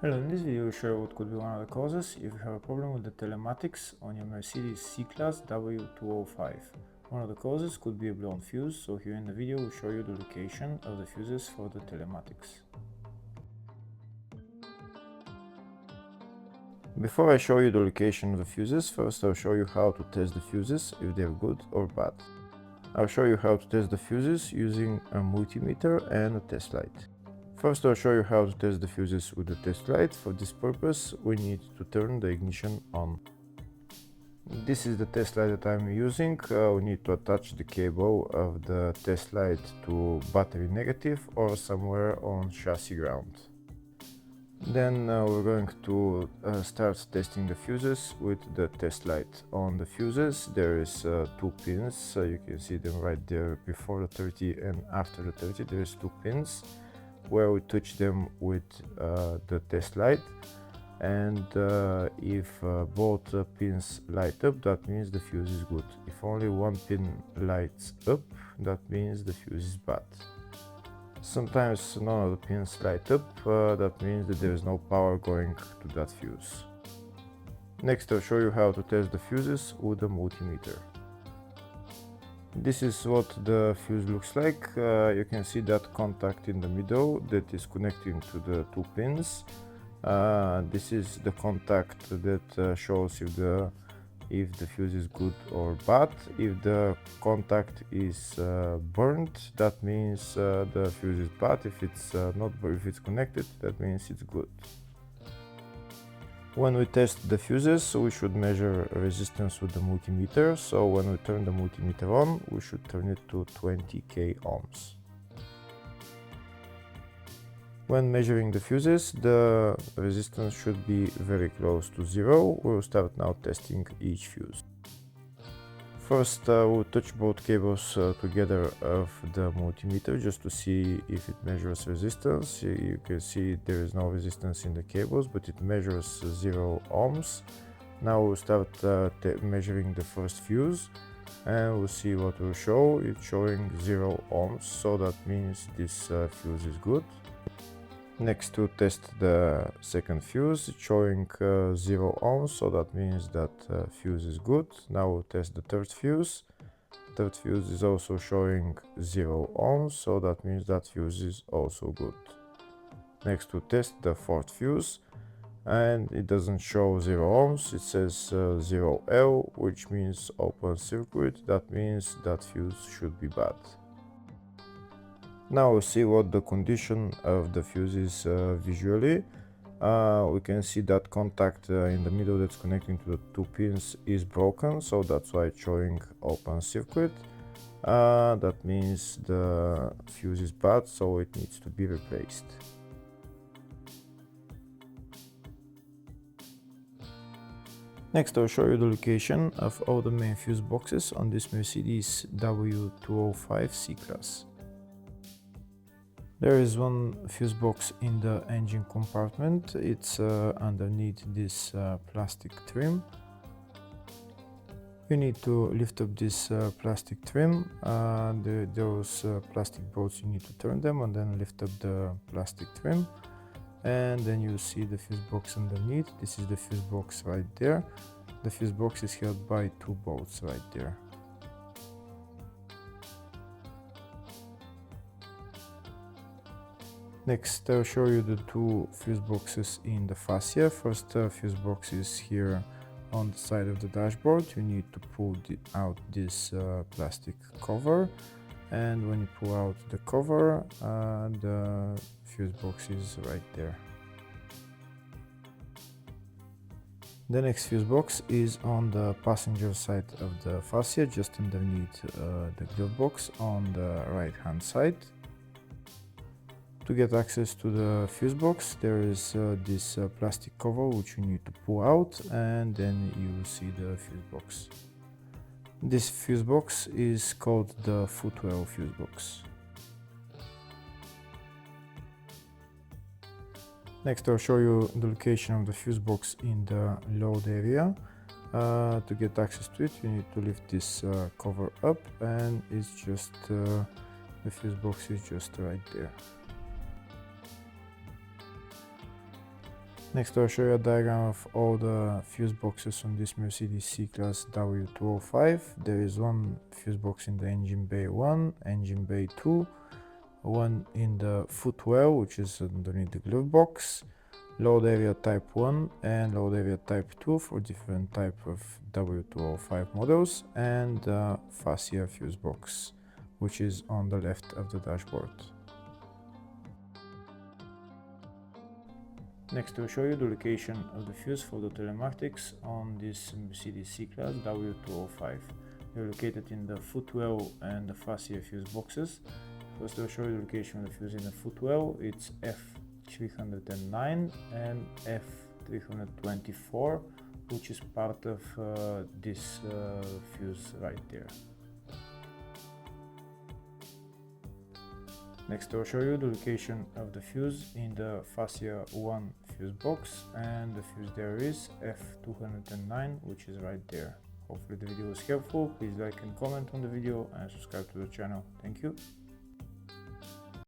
Hello, in this video we'll show you what could be one of the causes if you have a problem with the telematics on your Mercedes C-Class W205. One of the causes could be a blown fuse, so here in the video we'll show you the location of the fuses for the telematics. Before I show you the location of the fuses, first I'll show you how to test the fuses, if they're good or bad. I'll show you how to test the fuses using a multimeter and a test light. First, I'll show you how to test the fuses with the test light. For this purpose, we need to turn the ignition on. This is the test light that I'm using. We need to attach the cable of the test light to battery negative or somewhere on chassis ground. Then we're going to start testing the fuses with the test light. On the fuses there is 2 pins, so you can see them right there before the 30 and after the 30 there is 2 pins where we touch them with the test light, and if both pins light up, that means the fuse is good. If only one pin lights up, that means the fuse is bad. Sometimes none of the pins light up, that means that there is no power going to that fuse. Next, I'll show you how to test the fuses with a multimeter. This is what the fuse looks like. You can see that contact in the middle that is connecting to the 2 pins. This is the contact that shows if the fuse is good or bad. If the contact is burned, that means the fuse is bad. If it's connected, that means it's good. When we test the fuses, we should measure resistance with the multimeter. So when we turn the multimeter on, we should turn it to 20k ohms. When measuring the fuses, the resistance should be very close to 0. We'll start now testing each fuse. First, we'll touch both cables together of the multimeter just to see if it measures resistance. You can see there is no resistance in the cables, but it measures 0 ohms. Now we'll start measuring the first fuse, and we'll see what will show. It's showing 0 ohms, so that means this fuse is good. Next, to test the second fuse, it's showing 0 ohms, so that means that fuse is good. Now we'll test the third fuse. Third fuse is also showing 0 ohms, so that means that fuse is also good. Next, to test the fourth fuse, and it doesn't show 0 ohms, it says 0L, which means open circuit. That means that fuse should be bad. Now we'll see what the condition of the fuse is visually. We can see that contact in the middle that's connecting to the 2 pins is broken, so that's why it's showing open circuit. That means the fuse is bad, so it needs to be replaced. Next, I'll show you the location of all the main fuse boxes on this Mercedes W205 C-Class. There is one fuse box in the engine compartment. It's underneath this plastic trim. You need to lift up this plastic trim. Those plastic bolts, you need to turn them and then lift up the plastic trim. And then you see the fuse box underneath. This is the fuse box right there. The fuse box is held by 2 bolts right there. Next, I'll show you the 2 fuse boxes in the fascia. First fuse box is here on the side of the dashboard. You need to pull out this plastic cover, and when you pull out the cover, the fuse box is right there. The next fuse box is on the passenger side of the fascia, just underneath the glove box on the right hand side. To get access to the fuse box, there is this plastic cover which you need to pull out, and then you will see the fuse box. This fuse box is called the footwell fuse box. Next, I'll show you the location of the fuse box in the load area. To get access to it, you need to lift this cover up, and it's just the fuse box is just right there. Next I'll show you a diagram of all the fuse boxes on this Mercedes C-Class W205. There is one fuse box in the engine bay 1, engine bay 2, one in the footwell, which is underneath the glove box, load area type 1 and load area type 2 for different type of W205 models, and the fascia fuse box, which is on the left of the dashboard. Next, I'll show you the location of the fuse for the telematics on this Mercedes C-Class W205. They're located in the footwell and the fascia fuse boxes. First, I'll show you the location of the fuse in the footwell. It's F309 and F324, which is part of this fuse right there. Next, I'll show you the location of the fuse in the fascia 1 fuse box, and the fuse there is F209, which is right there. Hopefully the video was helpful. Please like and comment on the video and subscribe to the channel. Thank you.